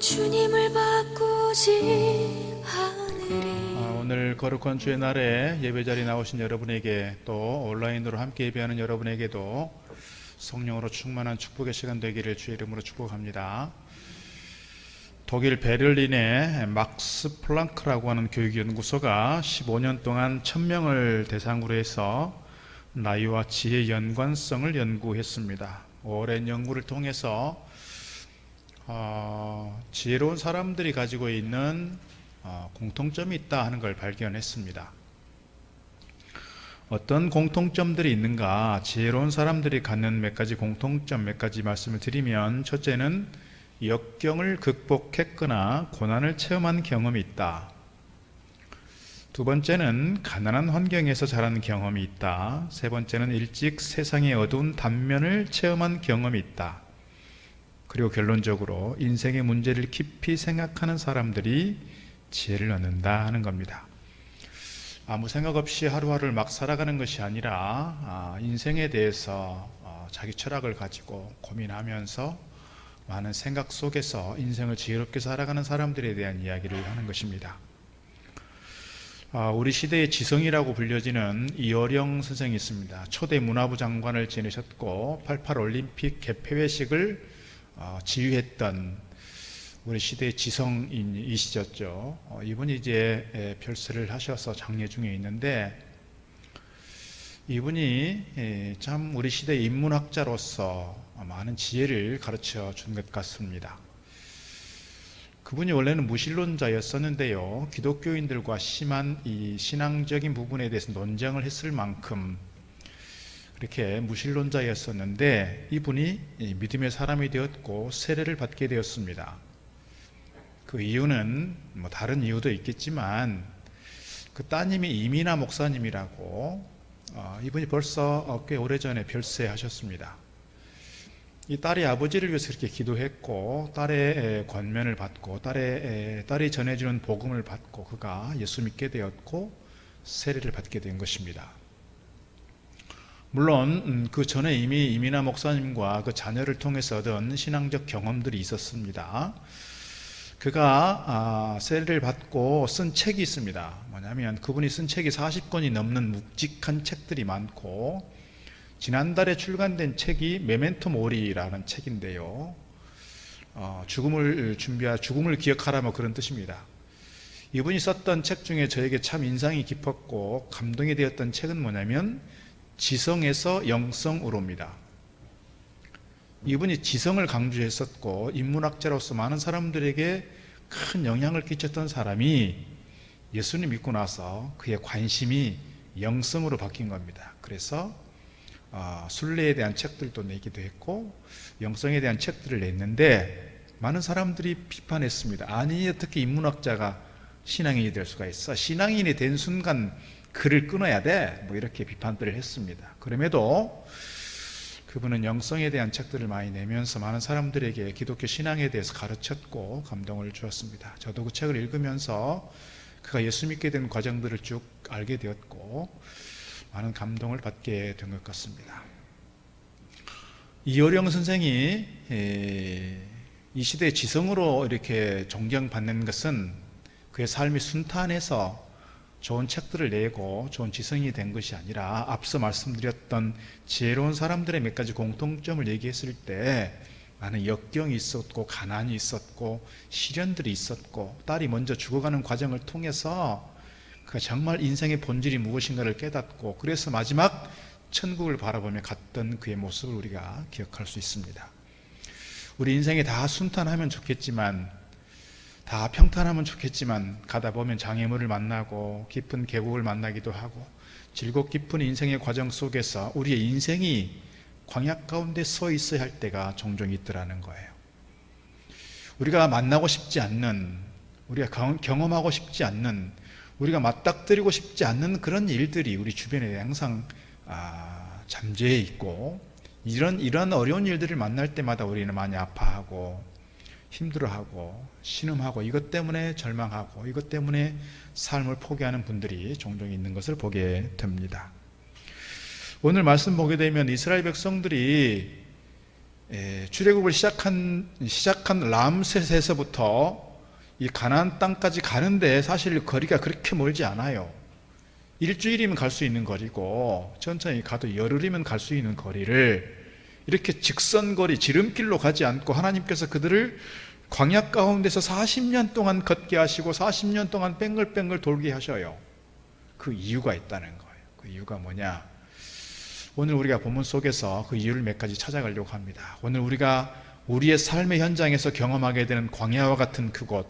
주님을 바꾸지 않으리. 오늘 거룩한 주의 날에 예배자리에 나오신 여러분에게 또 온라인으로 함께 예배하는 여러분에게도 성령으로 충만한 축복의 시간 되기를 주의 이름으로 축복합니다. 독일 베를린의 막스 플랑크라고 하는 교육연구소가 15년 동안 1000명을 대상으로 해서 나이와 지혜의 연관성을 연구했습니다. 오랜 연구를 통해서 지혜로운 사람들이 가지고 있는 공통점이 있다 하는 걸 발견했습니다. 어떤 공통점들이 있는가? 지혜로운 사람들이 갖는 몇 가지 공통점, 몇 가지 말씀을 드리면, 첫째는 역경을 극복했거나 고난을 체험한 경험이 있다. 두 번째는 가난한 환경에서 자란 경험이 있다. 세 번째는 일찍 세상의 어두운 단면을 체험한 경험이 있다. 그리고 결론적으로 인생의 문제를 깊이 생각하는 사람들이 지혜를 얻는다 하는 겁니다. 아무 생각 없이 하루하루를 막 살아가는 것이 아니라 인생에 대해서 자기 철학을 가지고 고민하면서 많은 생각 속에서 인생을 지혜롭게 살아가는 사람들에 대한 이야기를 하는 것입니다. 우리 시대의 지성이라고 불려지는 이어령 선생이 있습니다. 초대 문화부 장관을 지내셨고 88 올림픽 개폐회식을 지휘했던 우리 시대의 지성인이시죠. 이분이 이제 별세를 하셔서 장례 중에 있는데, 이분이 참 우리 시대의 인문학자로서 많은 지혜를 가르쳐 준 것 같습니다. 그분이 원래는 무신론자였었는데요, 기독교인들과 심한 이 신앙적인 부분에 대해서 논쟁을 했을 만큼 그렇게 무신론자였었는데, 이분이 믿음의 사람이 되었고 세례를 받게 되었습니다. 그 이유는 다른 이유도 있겠지만, 그 따님이 이민아 목사님이라고 이분이 벌써 꽤 오래전에 별세하셨습니다. 이 딸이 아버지를 위해서 이렇게 기도했고, 딸의 권면을 받고 딸이 전해주는 복음을 받고 그가 예수 믿게 되었고 세례를 받게 된 것입니다. 물론 그 전에 이미 이민아 목사님과 그 자녀를 통해서 얻은 신앙적 경험들이 있었습니다. 그가 세례를 받고 쓴 책이 있습니다. 뭐냐면 그분이 쓴 책이 40권이 넘는 묵직한 책들이 많고, 지난달에 출간된 책이 메멘토 모리라는 책인데요, 죽음을 기억하라 뭐 그런 뜻입니다. 이분이 썼던 책 중에 저에게 참 인상이 깊었고 감동이 되었던 책은 뭐냐면 지성에서 영성으로입니다. 이분이 지성을 강조했었고 인문학자로서 많은 사람들에게 큰 영향을 끼쳤던 사람이 예수님 믿고 나서 그의 관심이 영성으로 바뀐 겁니다. 그래서 순례에 대한 책들도 내기도 했고 영성에 대한 책들을 냈는데, 많은 사람들이 비판했습니다. 아니, 어떻게 인문학자가 신앙인이 될 수가 있어? 신앙인이 된 순간 글을 끊어야 돼? 뭐 이렇게 비판들을 했습니다. 그럼에도 그분은 영성에 대한 책들을 많이 내면서 많은 사람들에게 기독교 신앙에 대해서 가르쳤고 감동을 주었습니다. 저도 그 책을 읽으면서 그가 예수 믿게 된 과정들을 쭉 알게 되었고 많은 감동을 받게 된 것 같습니다. 이어령 선생이 이 시대의 지성으로 이렇게 존경받는 것은 그의 삶이 순탄해서 좋은 책들을 내고 좋은 지성이 된 것이 아니라, 앞서 말씀드렸던 지혜로운 사람들의 몇 가지 공통점을 얘기했을 때 많은 역경이 있었고 가난이 있었고 시련들이 있었고 딸이 먼저 죽어가는 과정을 통해서 그가 정말 인생의 본질이 무엇인가를 깨닫고, 그래서 마지막 천국을 바라보며 갔던 그의 모습을 우리가 기억할 수 있습니다. 우리 인생이 다 순탄하면 좋겠지만, 다 평탄하면 좋겠지만 가다 보면 장애물을 만나고 깊은 계곡을 만나기도 하고 질곡 깊은 인생의 과정 속에서 우리의 인생이 광야 가운데 서 있어야 할 때가 종종 있더라는 거예요. 우리가 만나고 싶지 않는, 우리가 경험하고 싶지 않는, 우리가 맞닥뜨리고 싶지 않는 그런 일들이 우리 주변에 항상 잠재해 있고, 이런 어려운 일들을 만날 때마다 우리는 많이 아파하고 힘들어하고 신음하고 이것 때문에 절망하고 이것 때문에 삶을 포기하는 분들이 종종 있는 것을 보게 됩니다. 오늘 말씀 보게 되면 이스라엘 백성들이 출애굽을 시작한 람셋에서부터 이 가나안 땅까지 가는데 사실 거리가 그렇게 멀지 않아요. 일주일이면 갈 수 있는 거리고 천천히 가도 열흘이면 갈 수 있는 거리를 이렇게 직선거리 지름길로 가지 않고 하나님께서 그들을 광야 가운데서 40년 동안 걷게 하시고 40년 동안 뺑글뺑글 돌게 하셔요. 그 이유가 있다는 거예요. 그 이유가 뭐냐? 오늘 우리가 본문 속에서 그 이유를 몇 가지 찾아가려고 합니다. 오늘 우리가 우리의 삶의 현장에서 경험하게 되는 광야와 같은 그곳,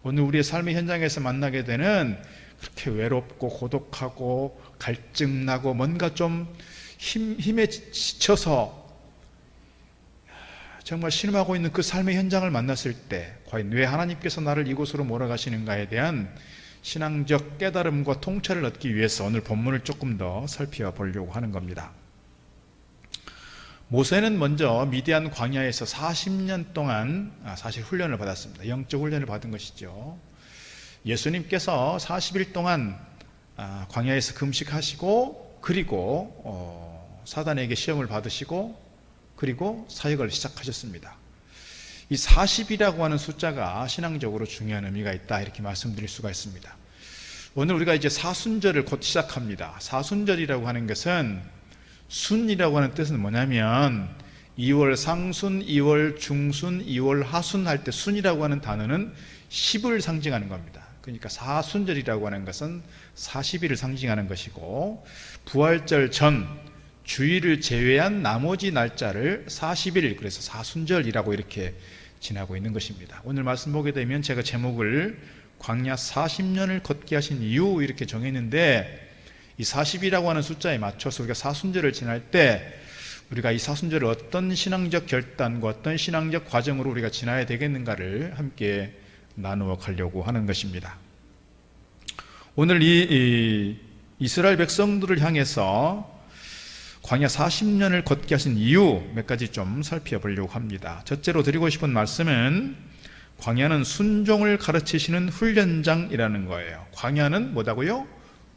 오늘 우리의 삶의 현장에서 만나게 되는 그렇게 외롭고 고독하고 갈증나고 뭔가 좀 힘에 지쳐서 정말 신음하고 있는 그 삶의 현장을 만났을 때 과연 왜 하나님께서 나를 이곳으로 몰아가시는가에 대한 신앙적 깨달음과 통찰을 얻기 위해서 오늘 본문을 조금 더 살펴보려고 하는 겁니다. 모세는 먼저 미디안 광야에서 40년 동안 사실 훈련을 받았습니다. 영적 훈련을 받은 것이죠. 예수님께서 40일 동안 광야에서 금식하시고 그리고 사단에게 시험을 받으시고 그리고 사역을 시작하셨습니다. 이 40이라고 하는 숫자가 신앙적으로 중요한 의미가 있다 이렇게 말씀드릴 수가 있습니다. 오늘 우리가 이제 사순절을 곧 시작합니다. 사순절이라고 하는 것은 순이라고 하는 뜻은 뭐냐면 2월 상순, 2월 중순, 2월 하순 할 때 순이라고 하는 단어는 10을 상징하는 겁니다. 그러니까 사순절이라고 하는 것은 40일을 상징하는 것이고 부활절 전 주일을 제외한 나머지 날짜를 40일 그래서 사순절이라고 이렇게 지나고 있는 것입니다. 오늘 말씀 보게 되면 제가 제목을 광야 40년을 걷게 하신 이유 이렇게 정했는데 이 40이라고 하는 숫자에 맞춰서 우리가 사순절을 지날 때 우리가 이 사순절을 어떤 신앙적 결단과 어떤 신앙적 과정으로 우리가 지나야 되겠는가를 함께 나누어 가려고 하는 것입니다. 오늘 이 이스라엘 백성들을 향해서 광야 40년을 걷게 하신 이유 몇 가지 좀 살펴보려고 합니다. 첫째로 드리고 싶은 말씀은 광야는 순종을 가르치시는 훈련장이라는 거예요. 광야는 뭐다고요?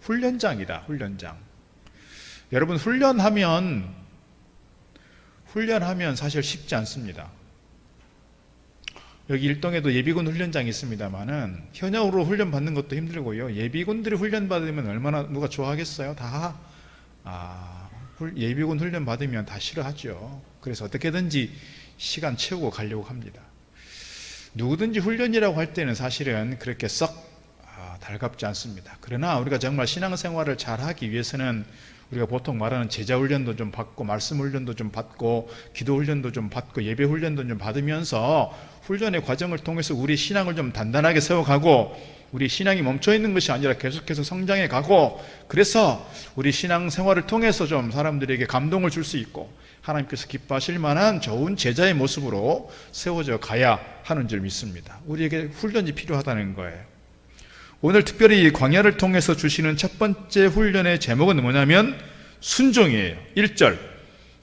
훈련장이다. 훈련장. 여러분 훈련하면 사실 쉽지 않습니다. 여기 일동에도 예비군 훈련장이 있습니다만은 현역으로 훈련 받는 것도 힘들고요. 예비군들이 훈련 받으면 얼마나 누가 좋아하겠어요? 다 예비군 훈련 받으면 다 싫어하죠. 그래서 어떻게든지 시간 채우고 가려고 합니다. 누구든지 훈련이라고 할 때는 사실은 그렇게 썩 달갑지 않습니다. 그러나 우리가 정말 신앙생활을 잘하기 위해서는 우리가 보통 말하는 제자훈련도 좀 받고 말씀훈련도 좀 받고 기도훈련도 좀 받고 예배훈련도 좀 받으면서 훈련의 과정을 통해서 우리 신앙을 좀 단단하게 세워가고 우리 신앙이 멈춰있는 것이 아니라 계속해서 성장해 가고 그래서 우리 신앙생활을 통해서 좀 사람들에게 감동을 줄 수 있고 하나님께서 기뻐하실 만한 좋은 제자의 모습으로 세워져 가야 하는 줄 믿습니다. 우리에게 훈련이 필요하다는 거예요. 오늘 특별히 이 광야를 통해서 주시는 첫 번째 훈련의 제목은 뭐냐면 순종이에요. 1절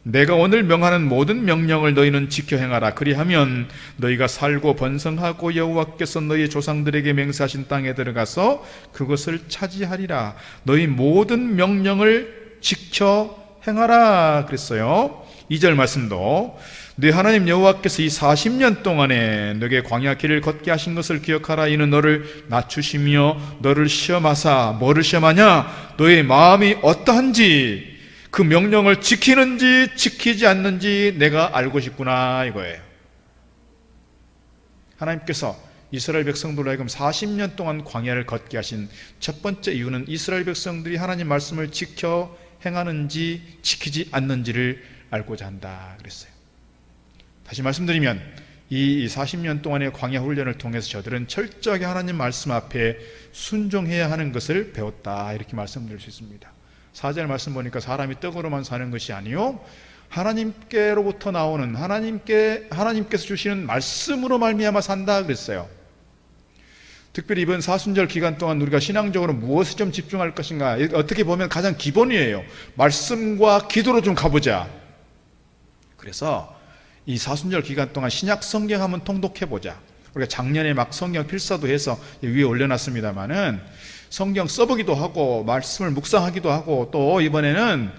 내가 오늘 명하는 모든 명령을 너희는 지켜 행하라. 그리하면 너희가 살고 번성하고 여호와께서 너희 조상들에게 맹세하신 땅에 들어가서 그것을 차지하리라. 너희 모든 명령을 지켜 행하라 그랬어요. 2절 말씀도 네 하나님 여호와께서 이 40년 동안에 너에게 광야 길을 걷게 하신 것을 기억하라. 이는 너를 낮추시며 너를 시험하사 뭐를 시험하냐? 너의 마음이 어떠한지 그 명령을 지키는지 지키지 않는지 내가 알고 싶구나 이거예요. 하나님께서 이스라엘 백성들로 하여금 40년 동안 광야를 걷게 하신 첫 번째 이유는 이스라엘 백성들이 하나님 말씀을 지켜 행하는지 지키지 않는지를 알고자 한다 그랬어요. 다시 말씀드리면 이 40년 동안의 광야 훈련을 통해서 저들은 철저하게 하나님 말씀 앞에 순종해야 하는 것을 배웠다 이렇게 말씀드릴 수 있습니다. 4절 말씀 보니까 사람이 떡으로만 사는 것이 아니요 하나님께로부터 나오는 하나님께서 주시는 말씀으로 말미암아 산다 그랬어요. 특별히 이번 사순절 기간 동안 우리가 신앙적으로 무엇에 좀 집중할 것인가 어떻게 보면 가장 기본이에요. 말씀과 기도로 좀 가보자. 그래서 이 사순절 기간 동안 신약 성경 한번 통독해보자. 우리가 작년에 막 성경 필사도 해서 위에 올려놨습니다만은 성경 써보기도 하고 말씀을 묵상하기도 하고 또 이번에는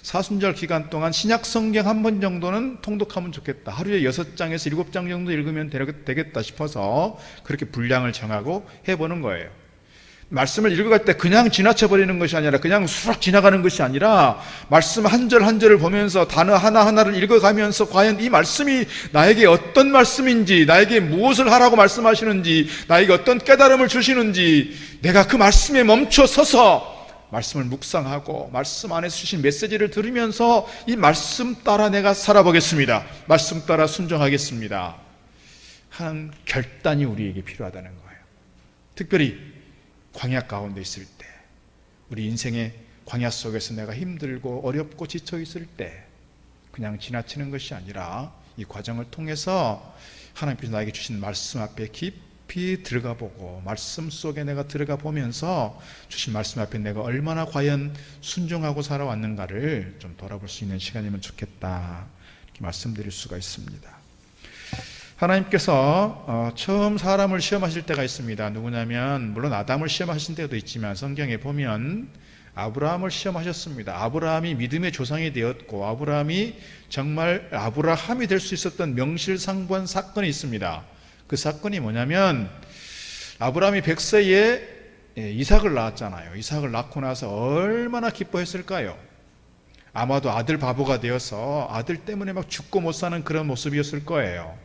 사순절 기간 동안 신약 성경 한 번 정도는 통독하면 좋겠다. 하루에 6장에서 7장 정도 읽으면 되겠다 싶어서 그렇게 분량을 정하고 해보는 거예요. 말씀을 읽어갈 때 그냥 지나쳐 버리는 것이 아니라, 그냥 수락 지나가는 것이 아니라, 말씀 한 절 한 절을 보면서 단어 하나하나를 읽어가면서 과연 이 말씀이 나에게 어떤 말씀인지, 나에게 무엇을 하라고 말씀하시는지, 나에게 어떤 깨달음을 주시는지, 내가 그 말씀에 멈춰 서서 말씀을 묵상하고 말씀 안에서 주신 메시지를 들으면서 이 말씀 따라 내가 살아보겠습니다, 말씀 따라 순종하겠습니다 하는 결단이 우리에게 필요하다는 거예요. 특별히 광야 가운데 있을 때, 우리 인생의 광야 속에서 내가 힘들고 어렵고 지쳐 있을 때 그냥 지나치는 것이 아니라 이 과정을 통해서 하나님께서 나에게 주신 말씀 앞에 깊이 들어가 보고, 말씀 속에 내가 들어가 보면서 주신 말씀 앞에 내가 얼마나 과연 순종하고 살아왔는가를 좀 돌아볼 수 있는 시간이면 좋겠다, 이렇게 말씀드릴 수가 있습니다. 하나님께서 처음 사람을 시험하실 때가 있습니다. 누구냐면, 물론 아담을 시험하신 때도 있지만 성경에 보면 아브라함을 시험하셨습니다. 아브라함이 믿음의 조상이 되었고, 아브라함이 정말 아브라함이 될 수 있었던 명실상부한 사건이 있습니다. 그 사건이 뭐냐면, 아브라함이 100세에 이삭을 낳았잖아요. 이삭을 낳고 나서 얼마나 기뻐했을까요? 아마도 아들 바보가 되어서 아들 때문에 막 죽고 못 사는 그런 모습이었을 거예요.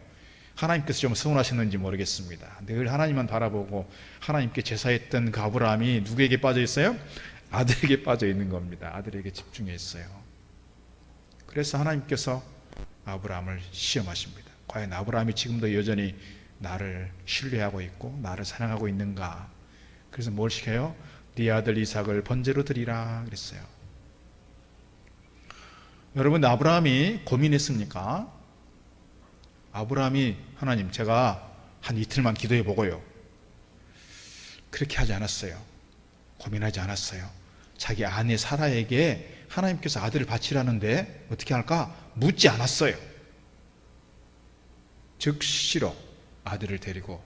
하나님께서 좀 서운하셨는지 모르겠습니다. 늘 하나님만 바라보고 하나님께 제사했던 그 아브라함이 누구에게 빠져 있어요? 아들에게 빠져 있는 겁니다. 아들에게 집중해 있어요. 그래서 하나님께서 아브라함을 시험하십니다. 과연 아브라함이 지금도 여전히 나를 신뢰하고 있고 나를 사랑하고 있는가? 그래서 뭘 시켜요? 네 아들 이삭을 번제로 드리라 그랬어요. 여러분, 아브라함이 고민했습니까? 아브라함이 하나님, 제가 한 이틀만 기도해 보고요, 그렇게 하지 않았어요. 고민하지 않았어요. 자기 아내 사라에게 하나님께서 아들을 바치라는데 어떻게 할까? 묻지 않았어요. 즉시로 아들을 데리고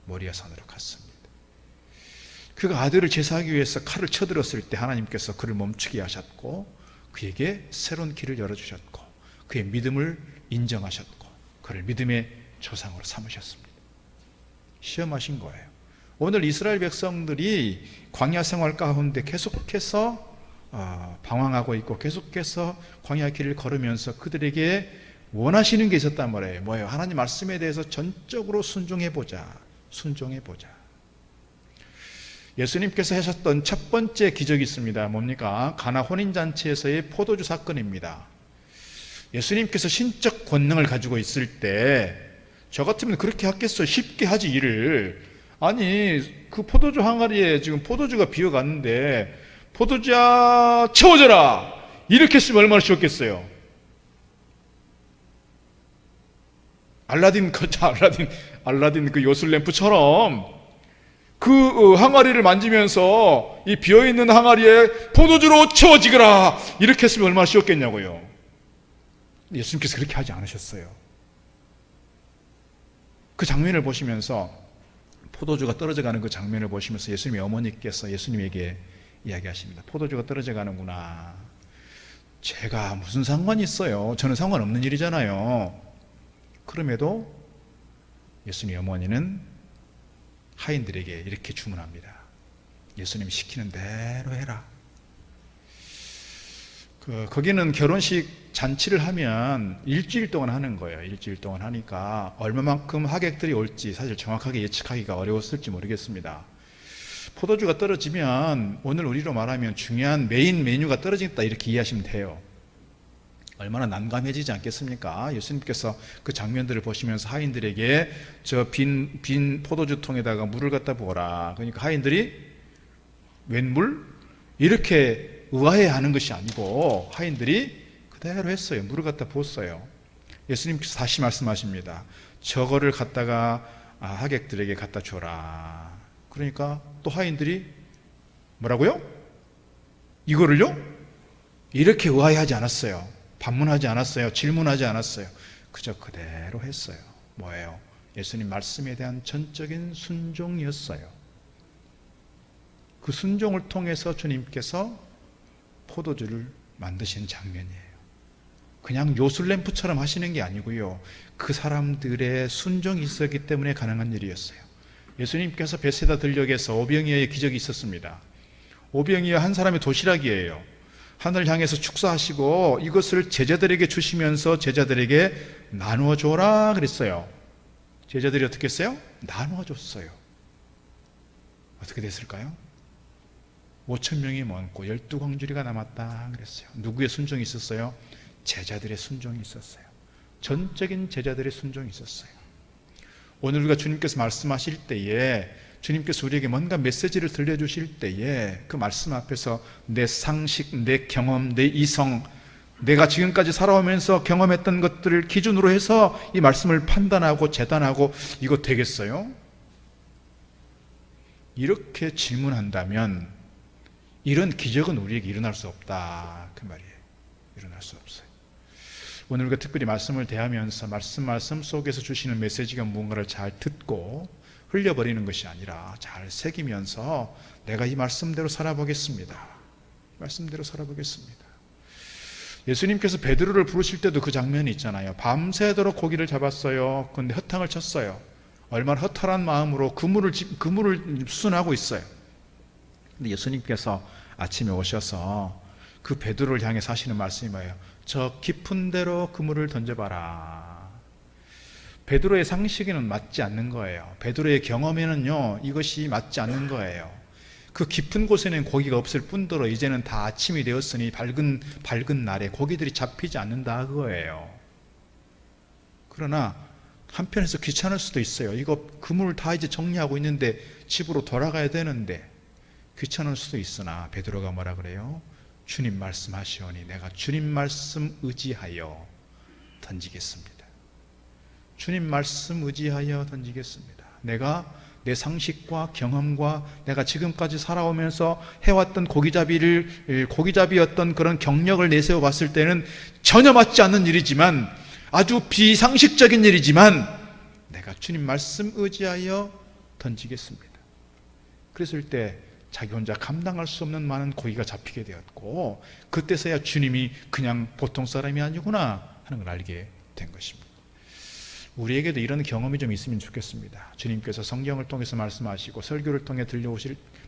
모리아산으로 갔습니다. 그가 아들을 제사하기 위해서 칼을 쳐들었을 때 하나님께서 그를 멈추게 하셨고, 그에게 새로운 길을 열어주셨고, 그의 믿음을 인정하셨고, 그를 믿음의 조상으로 삼으셨습니다. 시험하신 거예요. 오늘 이스라엘 백성들이 광야 생활 가운데 계속해서 방황하고 있고, 계속해서 광야 길을 걸으면서 그들에게 원하시는 게 있었단 말이에요. 뭐예요? 하나님 말씀에 대해서 전적으로 순종해보자. 순종해보자. 예수님께서 하셨던 첫 번째 기적이 있습니다. 뭡니까? 가나 혼인잔치에서의 포도주 사건입니다. 예수님께서 신적 권능을 가지고 있을 때 저 같으면 그렇게 하겠어요? 쉽게 하지, 일을. 아니, 그 포도주 항아리에 지금 포도주가 비어갔는데 포도주야 채워져라, 이렇게 했으면 얼마나 쉬웠겠어요? 알라딘 그 요술램프처럼 그 항아리를 만지면서 이 비어있는 항아리에 포도주로 채워지거라, 이렇게 했으면 얼마나 쉬웠겠냐고요. 예수님께서 그렇게 하지 않으셨어요. 그 장면을 보시면서, 포도주가 떨어져가는 그 장면을 보시면서 예수님의 어머니께서 예수님에게 이야기하십니다. 포도주가 떨어져가는구나. 제가 무슨 상관이 있어요? 저는 상관없는 일이잖아요. 그럼에도 예수님의 어머니는 하인들에게 이렇게 주문합니다. 예수님 시키는 대로 해라. 거기는 결혼식 잔치를 하면 일주일 동안 하는 거예요. 일주일 동안 하니까 얼마만큼 하객들이 올지 사실 정확하게 예측하기가 어려웠을지 모르겠습니다. 포도주가 떨어지면 오늘 우리로 말하면 중요한 메인 메뉴가 떨어진다, 이렇게 이해하시면 돼요. 얼마나 난감해지지 않겠습니까? 예수님께서 그 장면들을 보시면서 하인들에게 저 빈 포도주 통에다가 물을 갖다 부어라. 그러니까 하인들이 웬 물? 이렇게 의아해하는 것이 아니고 하인들이 그대로 했어요. 물을 갖다 부었어요. 예수님께서 다시 말씀하십니다. 저거를 갖다가 하객들에게 갖다 줘라. 그러니까 또 하인들이 뭐라고요? 이거를요? 이렇게 의아해하지 않았어요. 반문하지 않았어요. 질문하지 않았어요. 그저 그대로 했어요. 뭐예요? 예수님 말씀에 대한 전적인 순종이었어요. 그 순종을 통해서 주님께서 포도주를 만드신 장면이에요. 그냥 요술램프처럼 하시는 게 아니고요. 그 사람들의 순종이 있었기 때문에 가능한 일이었어요. 예수님께서 베세다 들녘에서 오병이어의 기적이 있었습니다. 오병이어 한 사람의 도시락이에요. 하늘 향해서 축사하시고 이것을 제자들에게 주시면서 제자들에게 나누어 줘라 그랬어요. 제자들이 어떻게 했어요? 나누어 줬어요. 어떻게 됐을까요? 5,000명이 먹고 12광주리가 남았다 그랬어요. 누구의 순종이 있었어요? 제자들의 순종이 있었어요. 전적인 제자들의 순종이 있었어요. 오늘 우리가 주님께서 말씀하실 때에, 주님께서 우리에게 뭔가 메시지를 들려주실 때에 그 말씀 앞에서 내 상식, 내 경험, 내 이성, 내가 지금까지 살아오면서 경험했던 것들을 기준으로 해서 이 말씀을 판단하고 재단하고 이거 되겠어요? 이렇게 질문한다면 이런 기적은 우리에게 일어날 수 없다 그 말이에요. 일어날 수 없어요. 오늘 우리가 특별히 말씀을 대하면서 말씀 속에서 주시는 메시지가 무언가를 잘 듣고 흘려버리는 것이 아니라 잘 새기면서 내가 이 말씀대로 살아보겠습니다. 말씀대로 살아보겠습니다. 예수님께서 베드로를 부르실 때도 그 장면이 있잖아요. 밤새도록 고기를 잡았어요. 그런데 허탕을 쳤어요. 얼마나 허탈한 마음으로 그물을 수순하고 있어요. 근데 예수님께서 아침에 오셔서 그 베드로를 향해서 하시는 말씀이 뭐예요? 저 깊은 데로 그물을 던져봐라. 베드로의 상식에는 맞지 않는 거예요. 베드로의 경험에는요, 이것이 맞지 않는 거예요. 그 깊은 곳에는 고기가 없을 뿐더러 이제는 다 아침이 되었으니 밝은 날에 고기들이 잡히지 않는다 그거예요. 그러나 한편에서 귀찮을 수도 있어요. 이거 그물 다 이제 정리하고 있는데 집으로 돌아가야 되는데 귀찮을 수도 있으나 베드로가 뭐라 그래요? 주님 말씀하시오니 내가 주님 말씀 의지하여 던지겠습니다. 주님 말씀 의지하여 던지겠습니다. 내가 내 상식과 경험과 내가 지금까지 살아오면서 해왔던 고기잡이였던 그런 경력을 내세워 봤을 때는 전혀 맞지 않는 일이지만, 아주 비상식적인 일이지만 내가 주님 말씀 의지하여 던지겠습니다. 그랬을 때 자기 혼자 감당할 수 없는 많은 고기가 잡히게 되었고, 그때서야 주님이 그냥 보통 사람이 아니구나 하는 걸 알게 된 것입니다. 우리에게도 이런 경험이 좀 있으면 좋겠습니다. 주님께서 성경을 통해서 말씀하시고 설교를 통해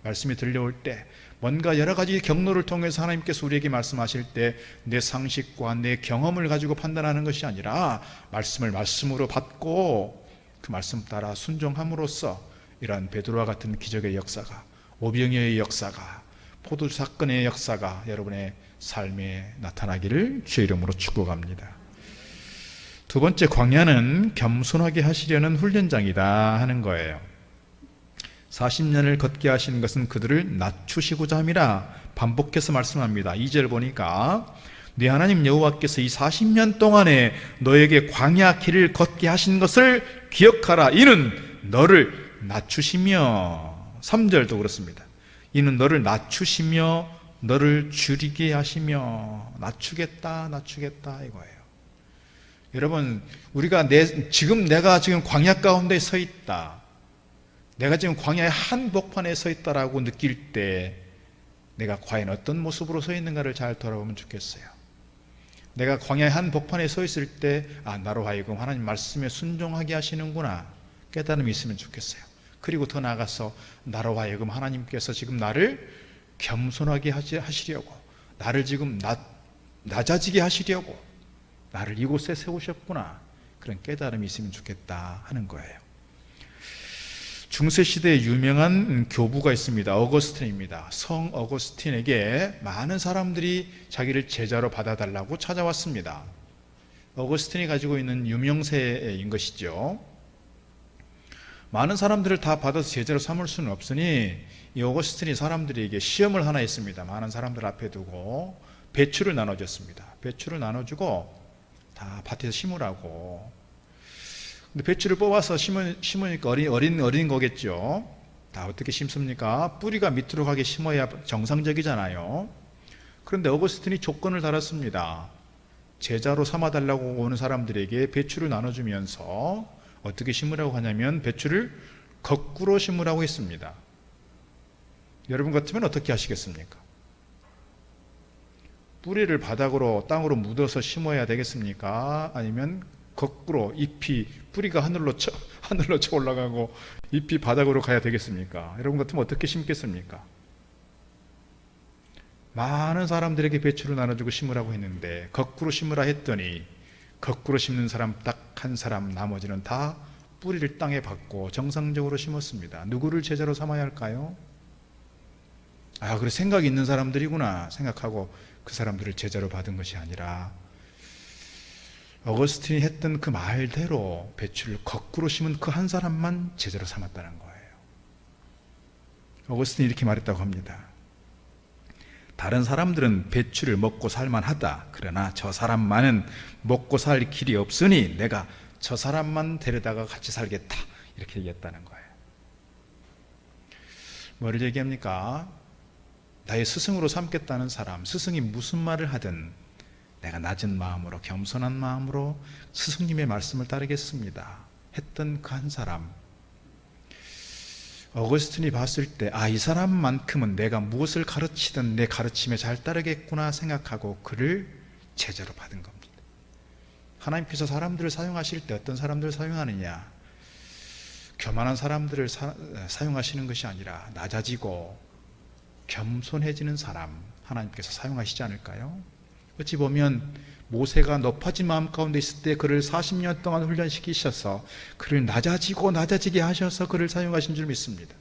말씀이 들려올 때, 뭔가 여러 가지 경로를 통해서 하나님께서 우리에게 말씀하실 때 내 상식과 내 경험을 가지고 판단하는 것이 아니라 말씀을 말씀으로 받고 그 말씀 따라 순종함으로써 이러한 베드로와 같은 기적의 역사가, 오병이어의 역사가, 포도 사건의 역사가 여러분의 삶에 나타나기를 주의 이름으로 축복합니다. 두 번째, 광야는 겸손하게 하시려는 훈련장이다 하는 거예요. 40년을 걷게 하시는 것은 그들을 낮추시고자 함이라 반복해서 말씀합니다. 2절 보니까 네 하나님 여호와께서 이 40년 동안에 너에게 광야 길을 걷게 하신 것을 기억하라. 이는 너를 낮추시며, 3절도 그렇습니다. 이는 너를 낮추시며 너를 줄이게 하시며, 낮추겠다 이거예요. 여러분, 우리가 내가 지금 광야 가운데 서 있다, 내가 지금 광야의 한복판에 서 있다라고 느낄 때 내가 과연 어떤 모습으로 서 있는가를 잘 돌아보면 좋겠어요. 내가 광야의 한복판에 서 있을 때 나로 하여금 하나님 말씀에 순종하게 하시는구나 깨달음이 있으면 좋겠어요. 그리고 더 나아가서 나로 하여금 하나님께서 지금 나를 겸손하게 하시려고, 나를 지금 낮아지게 하시려고 나를 이곳에 세우셨구나, 그런 깨달음이 있으면 좋겠다 하는 거예요. 중세시대에 유명한 교부가 있습니다. 어거스틴입니다. 성 어거스틴에게 많은 사람들이 자기를 제자로 받아달라고 찾아왔습니다. 어거스틴이 가지고 있는 유명세인 것이죠. 많은 사람들을 다 받아서 제자로 삼을 수는 없으니 이 어거스틴이 사람들에게 시험을 하나 했습니다. 많은 사람들 앞에 두고 배추를 나눠줬습니다. 배추를 나눠주고 다 밭에서 심으라고. 근데 배추를 뽑아서 심으니까 어린 거겠죠. 다 어떻게 심습니까? 뿌리가 밑으로 가게 심어야 정상적이잖아요. 그런데 어거스틴이 조건을 달았습니다. 제자로 삼아달라고 오는 사람들에게 배추를 나눠주면서 어떻게 심으라고 하냐면 배추를 거꾸로 심으라고 했습니다. 여러분 같으면 어떻게 하시겠습니까? 뿌리를 바닥으로 땅으로 묻어서 심어야 되겠습니까? 아니면 거꾸로 잎이 뿌리가 하늘로 쳐 올라가고 잎이 바닥으로 가야 되겠습니까? 여러분 같으면 어떻게 심겠습니까? 많은 사람들에게 배추를 나눠주고 심으라고 했는데 거꾸로 심으라 했더니 거꾸로 심는 사람 딱 한 사람, 나머지는 다 뿌리를 땅에 박고 정상적으로 심었습니다. 누구를 제자로 삼아야 할까요? 아, 그래, 생각이 있는 사람들이구나 생각하고 그 사람들을 제자로 받은 것이 아니라 어거스틴이 했던 그 말대로 배추를 거꾸로 심은 그 한 사람만 제자로 삼았다는 거예요. 어거스틴이 이렇게 말했다고 합니다. 다른 사람들은 배추를 먹고 살만하다. 그러나 저 사람만은 먹고 살 길이 없으니 내가 저 사람만 데려다가 같이 살겠다. 이렇게 얘기했다는 거예요. 뭐를 얘기합니까? 나의 스승으로 삼겠다는 사람, 스승이 무슨 말을 하든 내가 낮은 마음으로, 겸손한 마음으로 스승님의 말씀을 따르겠습니다 했던 그 한 사람, 어거스틴이 봤을 때 이 사람만큼은 내가 무엇을 가르치든 내 가르침에 잘 따르겠구나 생각하고 그를 제자로 받은 겁니다. 하나님께서 사람들을 사용하실 때 어떤 사람들을 사용하느냐, 교만한 사람들을 사용하시는 것이 아니라 낮아지고 겸손해지는 사람 하나님께서 사용하시지 않을까요? 어찌 보면 모세가 높아진 마음 가운데 있을 때 그를 40년 동안 훈련시키셔서 그를 낮아지게 하셔서 그를 사용하신 줄 믿습니다.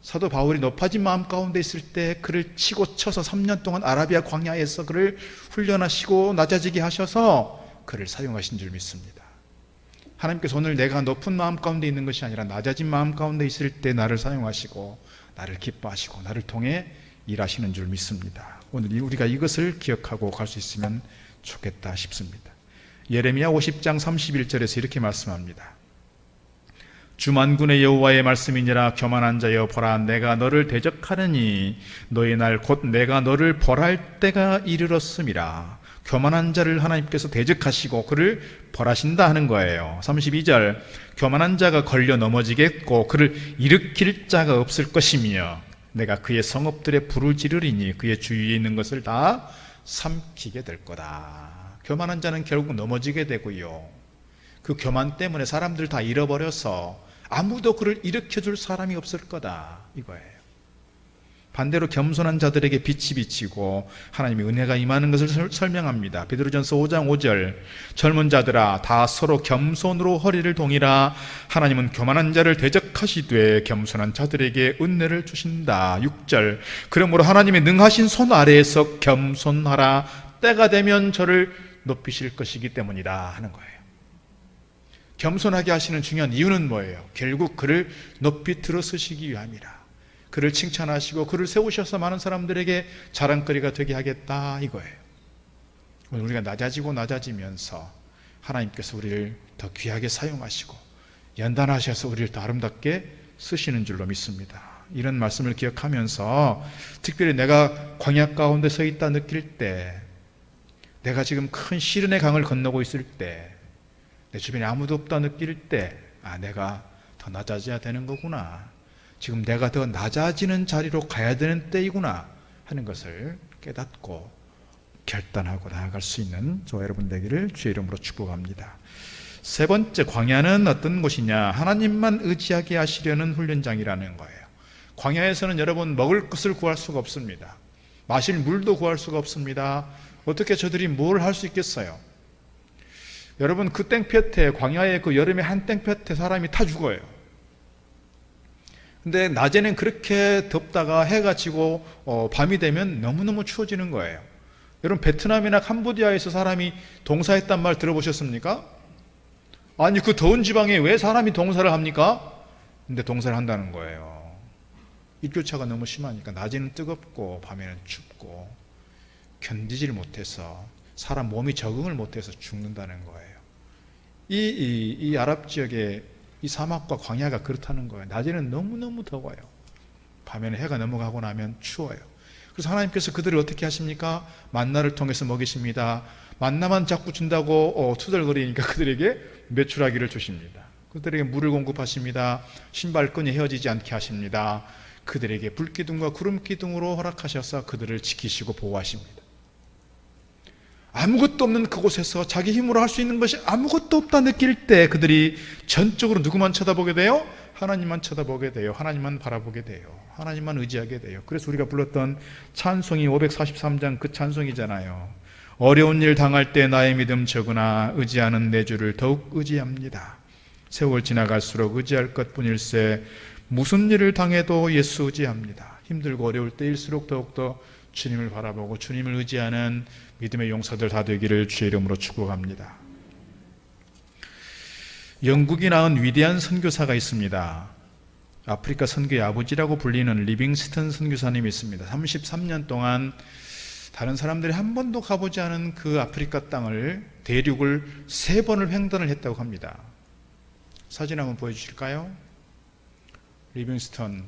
사도 바울이 높아진 마음 가운데 있을 때 그를 치고 쳐서 3년 동안 아라비아 광야에서 그를 훈련하시고 낮아지게 하셔서 그를 사용하신 줄 믿습니다. 하나님께서 오늘 내가 높은 마음 가운데 있는 것이 아니라 낮아진 마음 가운데 있을 때 나를 사용하시고 나를 기뻐하시고 나를 통해 일하시는 줄 믿습니다. 오늘 우리가 이것을 기억하고 갈 수 있으면 좋겠다 싶습니다. 예레미야 50장 31절에서 이렇게 말씀합니다. 주만군의 여호와의 말씀이니라. 교만한 자여 보라, 내가 너를 대적하느니 너의 날 곧 내가 너를 벌할 때가 이르렀음이라. 교만한 자를 하나님께서 대적하시고 그를 벌하신다 하는 거예요. 32절, 교만한 자가 걸려 넘어지겠고 그를 일으킬 자가 없을 것이며 내가 그의 성읍들에 불을 지르리니 그의 주위에 있는 것을 다 삼키게 될 거다. 교만한 자는 결국 넘어지게 되고요, 그 교만 때문에 사람들 다 잃어버려서 아무도 그를 일으켜줄 사람이 없을 거다 이거예요. 반대로 겸손한 자들에게 빛이 비치고 하나님의 은혜가 임하는 것을 설명합니다. 베드로전서 5장 5절, 젊은 자들아 다 서로 겸손으로 허리를 동이라. 하나님은 교만한 자를 대적하시되 겸손한 자들에게 은혜를 주신다. 6절, 그러므로 하나님의 능하신 손 아래에서 겸손하라. 때가 되면 저를 높이실 것이기 때문이다 하는 거예요. 겸손하게 하시는 중요한 이유는 뭐예요? 결국 그를 높이 들어서시기 위함이라. 그를 칭찬하시고 그를 세우셔서 많은 사람들에게 자랑거리가 되게 하겠다 이거예요. 오늘 우리가 낮아지면서 하나님께서 우리를 더 귀하게 사용하시고 연단하셔서 우리를 더 아름답게 쓰시는 줄로 믿습니다. 이런 말씀을 기억하면서 특별히 내가 광야 가운데 서 있다 느낄 때, 내가 지금 큰 시련의 강을 건너고 있을 때, 내 주변에 아무도 없다 느낄 때, 내가 더 낮아져야 되는 거구나, 지금 내가 더 낮아지는 자리로 가야 되는 때이구나 하는 것을 깨닫고 결단하고 나아갈 수 있는 저와 여러분 되기를 주의 이름으로 축복합니다. 세 번째, 광야는 어떤 곳이냐? 하나님만 의지하게 하시려는 훈련장이라는 거예요. 광야에서는 여러분 먹을 것을 구할 수가 없습니다. 마실 물도 구할 수가 없습니다. 어떻게 저들이 뭘 할 수 있겠어요? 여러분, 그 땡볕에, 광야의 그 여름의 한 땡볕에 사람이 타 죽어요. 근데 낮에는 그렇게 덥다가 해가 지고 밤이 되면 너무너무 추워지는 거예요. 여러분, 베트남이나 캄보디아에서 사람이 동사했단 말 들어보셨습니까? 아니, 그 더운 지방에 왜 사람이 동사를 합니까? 근데 동사를 한다는 거예요. 일교차가 너무 심하니까 낮에는 뜨겁고 밤에는 춥고 견디지를 못해서 사람 몸이 적응을 못해서 죽는다는 거예요. 이 아랍 지역의 이 사막과 광야가 그렇다는 거예요. 낮에는 너무너무 더워요. 밤에는 해가 넘어가고 나면 추워요. 그래서 하나님께서 그들을 어떻게 하십니까? 만나를 통해서 먹이십니다. 만나만 자꾸 준다고 투덜거리니까 그들에게 메추라기를 주십니다. 그들에게 물을 공급하십니다. 신발끈이 헤어지지 않게 하십니다. 그들에게 불기둥과 구름기둥으로 허락하셔서 그들을 지키시고 보호하십니다. 아무것도 없는 그곳에서 자기 힘으로 할 수 있는 것이 아무것도 없다 느낄 때 그들이 전적으로 누구만 쳐다보게 돼요? 하나님만 쳐다보게 돼요. 하나님만 바라보게 돼요. 하나님만 의지하게 돼요. 그래서 우리가 불렀던 찬송이 543장 그 찬송이잖아요. 어려운 일 당할 때 나의 믿음 적으나 의지하는 내 주를 더욱 의지합니다. 세월 지나갈수록 의지할 것뿐일세 무슨 일을 당해도 예수 의지합니다. 힘들고 어려울 때일수록 더욱더 주님을 바라보고 주님을 의지하는 믿음의 용사들 다 되기를 주의 이름으로 축복합니다. 영국이 낳은 위대한 선교사가 있습니다. 아프리카 선교의 아버지라고 불리는 리빙스턴 선교사님이 있습니다. 33년 동안 다른 사람들이 한 번도 가보지 않은 그 아프리카 땅을 대륙을 3번을 횡단을 했다고 합니다. 사진 한번 보여주실까요? 리빙스턴.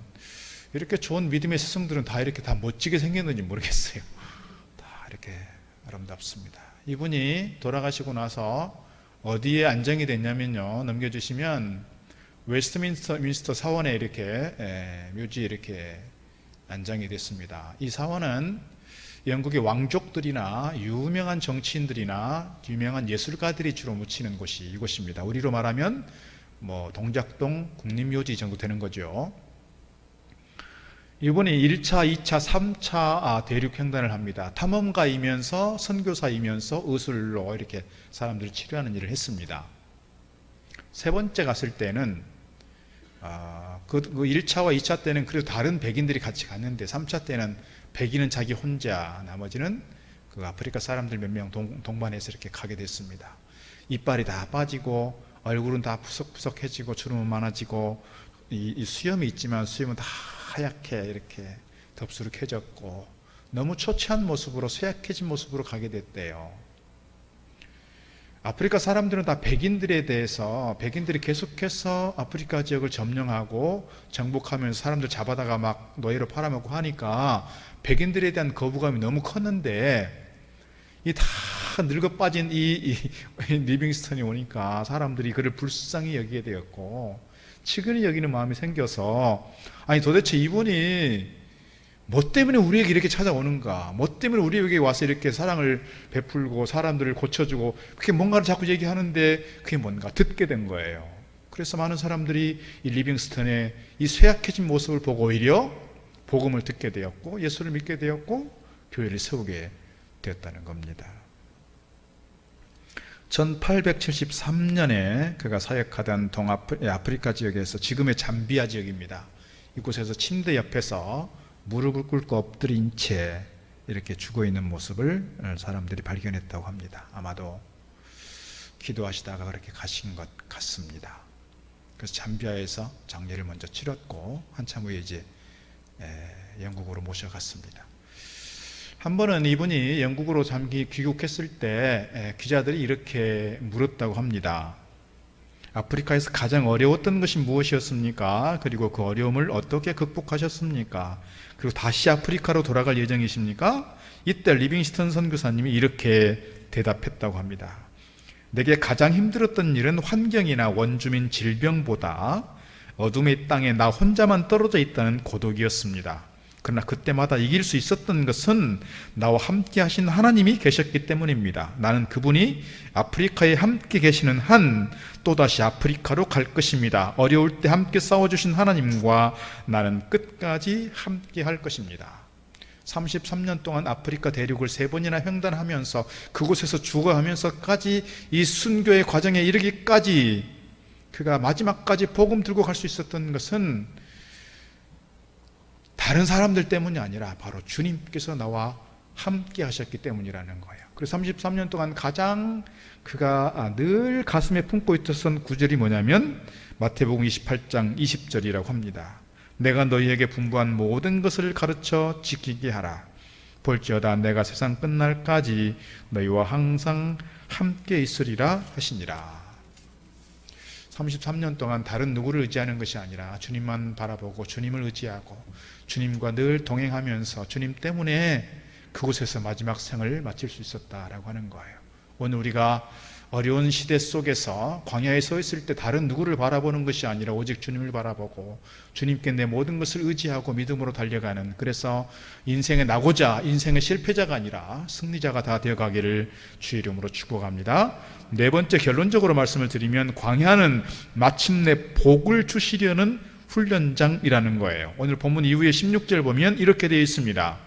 이렇게 좋은 믿음의 스승들은 다 이렇게 다 멋지게 생겼는지 모르겠어요. 다 이렇게 아름답습니다. 이분이 돌아가시고 나서 어디에 안정이 됐냐면요. 넘겨주시면 웨스트민스터 사원에 이렇게 묘지에 이렇게 안정이 됐습니다. 이 사원은 영국의 왕족들이나 유명한 정치인들이나 유명한 예술가들이 주로 묻히는 곳이 이곳입니다. 우리로 말하면 뭐 동작동 국립묘지 정도 되는 거죠. 이번에 1차, 2차, 3차 대륙 횡단을 합니다. 탐험가이면서 선교사이면서 의술로 이렇게 사람들을 치료하는 일을 했습니다. 3번째 갔을 때는 그 1차와 2차 때는 그래도 다른 백인들이 같이 갔는데 3차 때는 백인은 자기 혼자 나머지는 그 아프리카 사람들 몇 명 동반해서 이렇게 가게 됐습니다. 이빨이 다 빠지고 얼굴은 다 푸석푸석해지고 주름은 많아지고 이 수염이 있지만 수염은 다 하얗게 이렇게 덥수룩해졌고 너무 초췌한 모습으로 쇠약해진 모습으로 가게 됐대요. 아프리카 사람들은 다 백인들이 계속해서 아프리카 지역을 점령하고 정복하면서 사람들 잡아다가 막 노예로 팔아먹고 하니까 백인들에 대한 거부감이 너무 컸는데 이 다 늙어 빠진 이 리빙스턴이 오니까 사람들이 그를 불쌍히 여기게 되었고 측은히 여기는 마음이 생겨서 아니 도대체 이분이 뭐 때문에 우리에게 이렇게 찾아오는가, 뭐 때문에 우리에게 와서 이렇게 사랑을 베풀고 사람들을 고쳐주고 그게 뭔가를 자꾸 얘기하는데 그게 뭔가 듣게 된 거예요. 그래서 많은 사람들이 이 리빙스턴의 이 쇠약해진 모습을 보고 오히려 복음을 듣게 되었고 예수를 믿게 되었고 교회를 세우게 되었다는 겁니다. 1873년에 그가 사역하던 아프리카 지역에서 지금의 잠비아 지역입니다. 이곳에서 침대 옆에서 무릎을 꿇고 엎드린 채 이렇게 죽어있는 모습을 사람들이 발견했다고 합니다. 아마도 기도하시다가 그렇게 가신 것 같습니다. 그래서 잠비아에서 장례를 먼저 치렀고 한참 후에 이제 영국으로 모셔갔습니다. 한 번은 이분이 영국으로 잠기 귀국했을 때 기자들이 이렇게 물었다고 합니다. 아프리카에서 가장 어려웠던 것이 무엇이었습니까? 그리고 그 어려움을 어떻게 극복하셨습니까? 그리고 다시 아프리카로 돌아갈 예정이십니까? 이때 리빙스턴 선교사님이 이렇게 대답했다고 합니다. 내게 가장 힘들었던 일은 환경이나 원주민 질병보다 어둠의 땅에 나 혼자만 떨어져 있다는 고독이었습니다. 그러나 그때마다 이길 수 있었던 것은 나와 함께 하신 하나님이 계셨기 때문입니다. 나는 그분이 아프리카에 함께 계시는 한 또다시 아프리카로 갈 것입니다. 어려울 때 함께 싸워주신 하나님과 나는 끝까지 함께 할 것입니다. 33년 동안 아프리카 대륙을 3번이나 횡단하면서 그곳에서 죽어가면서까지 이 순교의 과정에 이르기까지 그가 마지막까지 복음 들고 갈 수 있었던 것은 다른 사람들 때문이 아니라 바로 주님께서 나와 함께 하셨기 때문이라는 거예요. 그래서 33년 동안 가장 그가 늘 가슴에 품고 있었던 구절이 뭐냐면 마태복음 28장 20절이라고 합니다. 내가 너희에게 분부한 모든 것을 가르쳐 지키게 하라. 볼지어다 내가 세상 끝날까지 너희와 항상 함께 있으리라 하시니라. 33년 동안 다른 누구를 의지하는 것이 아니라 주님만 바라보고 주님을 의지하고 주님과 늘 동행하면서 주님 때문에 그곳에서 마지막 생을 마칠 수 있었다라고 하는 거예요. 오늘 우리가 어려운 시대 속에서 광야에 서 있을 때 다른 누구를 바라보는 것이 아니라 오직 주님을 바라보고 주님께 내 모든 것을 의지하고 믿음으로 달려가는, 그래서 인생의 낙오자, 인생의 실패자가 아니라 승리자가 다 되어가기를 주의 이름으로 축복합니다. 네 번째, 결론적으로 말씀을 드리면 광야는 마침내 복을 주시려는 훈련장이라는 거예요. 오늘 본문 이후에 16절 보면 이렇게 되어 있습니다.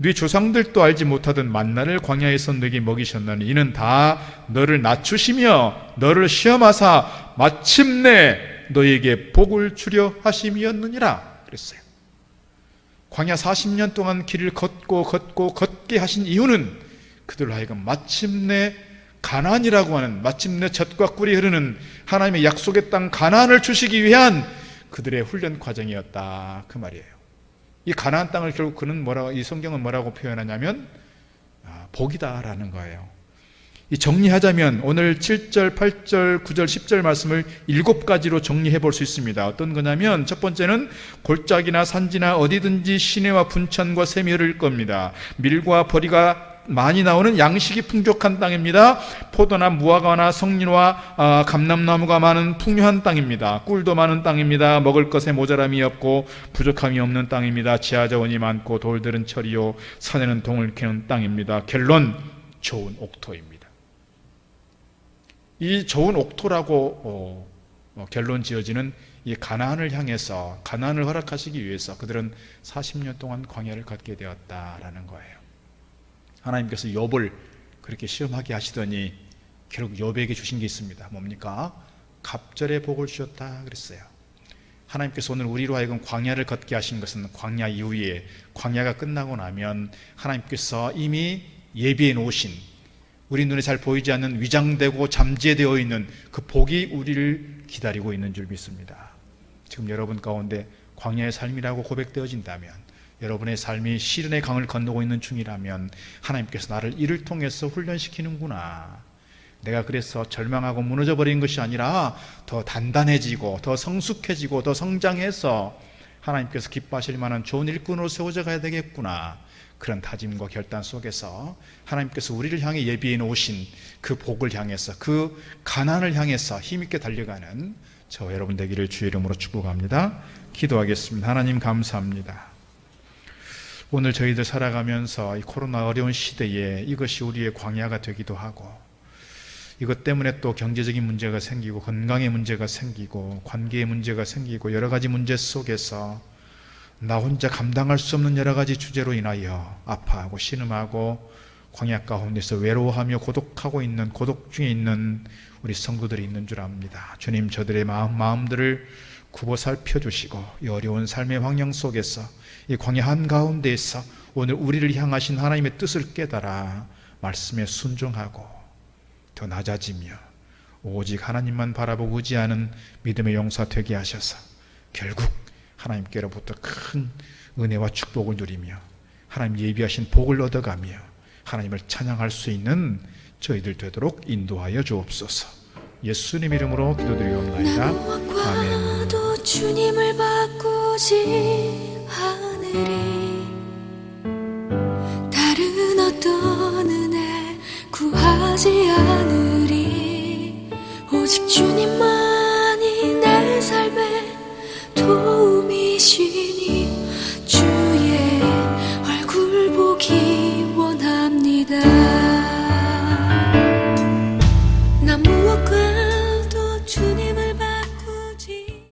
네 조상들도 알지 못하던 만나를 광야에서 너에게 먹이셨나니 이는 다 너를 낮추시며 너를 시험하사 마침내 너에게 복을 주려 하심이었느니라 그랬어요. 광야 40년 동안 길을 걷게 하신 이유는 그들로 하여금 마침내 가나안이라고 하는, 마침내 젖과 꿀이 흐르는 하나님의 약속의 땅 가나안을 주시기 위한 그들의 훈련 과정이었다, 그 말이에요. 이 가나안 땅을 결국 이 성경은 뭐라고 표현하냐면 복이다라는 거예요. 이 정리하자면 오늘 7절, 8절, 9절, 10절 말씀을 7가지로 정리해 볼 수 있습니다. 어떤 거냐면 첫 번째는 골짜기나 산지나 어디든지 시내와 분천과 샘이 흐를 겁니다. 밀과 버리가 많이 나오는 양식이 풍족한 땅입니다. 포도나 무화과나 성리와 감람나무가 많은 풍요한 땅입니다. 꿀도 많은 땅입니다. 먹을 것에 모자람이 없고 부족함이 없는 땅입니다. 지하자원이 많고 돌들은 철이요 산에는 동을 캐는 땅입니다. 결론, 좋은 옥토입니다. 이 좋은 옥토라고 결론 지어지는 이 가나안을 향해서, 가나안을 허락하시기 위해서 그들은 40년 동안 광야를 걷게 되었다라는 거예요. 하나님께서 욥을 그렇게 시험하게 하시더니 결국 욥에게 주신 게 있습니다. 뭡니까? 갑절의 복을 주셨다 그랬어요. 하나님께서 오늘 우리로 하여금 광야를 걷게 하신 것은 광야 이후에, 광야가 끝나고 나면 하나님께서 이미 예비해 놓으신, 우리 눈에 잘 보이지 않는 위장되고 잠재되어 있는 그 복이 우리를 기다리고 있는 줄 믿습니다. 지금 여러분 가운데 광야의 삶이라고 고백되어진다면, 여러분의 삶이 시련의 강을 건너고 있는 중이라면 하나님께서 나를 이를 통해서 훈련시키는구나, 내가 그래서 절망하고 무너져 버린 것이 아니라 더 단단해지고 더 성숙해지고 더 성장해서 하나님께서 기뻐하실 만한 좋은 일꾼으로 세워져 가야 되겠구나, 그런 다짐과 결단 속에서 하나님께서 우리를 향해 예비해 놓으신 그 복을 향해서, 그 가난을 향해서 힘있게 달려가는 저 여러분 되기를 주의 이름으로 축복합니다. 기도하겠습니다. 하나님 감사합니다. 오늘 저희들 살아가면서 이 코로나 어려운 시대에 이것이 우리의 광야가 되기도 하고, 이것 때문에 또 경제적인 문제가 생기고 건강의 문제가 생기고 관계의 문제가 생기고 여러 가지 문제 속에서 나 혼자 감당할 수 없는 여러 가지 주제로 인하여 아파하고 신음하고 광야 가운데서 외로워하며 고독하고 있는, 고독 중에 있는 우리 성도들이 있는 줄 압니다. 주님, 저들의 마음들을 굽어 살펴주시고 이 어려운 삶의 환경 속에서, 이 광야 한가운데에서 오늘 우리를 향하신 하나님의 뜻을 깨달아 말씀에 순종하고 더 낮아지며 오직 하나님만 바라보고 의지하는 믿음의 용사 되게 하셔서 결국 하나님께로부터 큰 은혜와 축복을 누리며 하나님 예비하신 복을 얻어가며 하나님을 찬양할 수 있는 저희들 되도록 인도하여 주옵소서. 예수님 이름으로 기도드리옵나이다. 아멘. 나도 주님을 바꾸지 않으리. 다른 어떤 은혜 구하지 않으리. 오직 주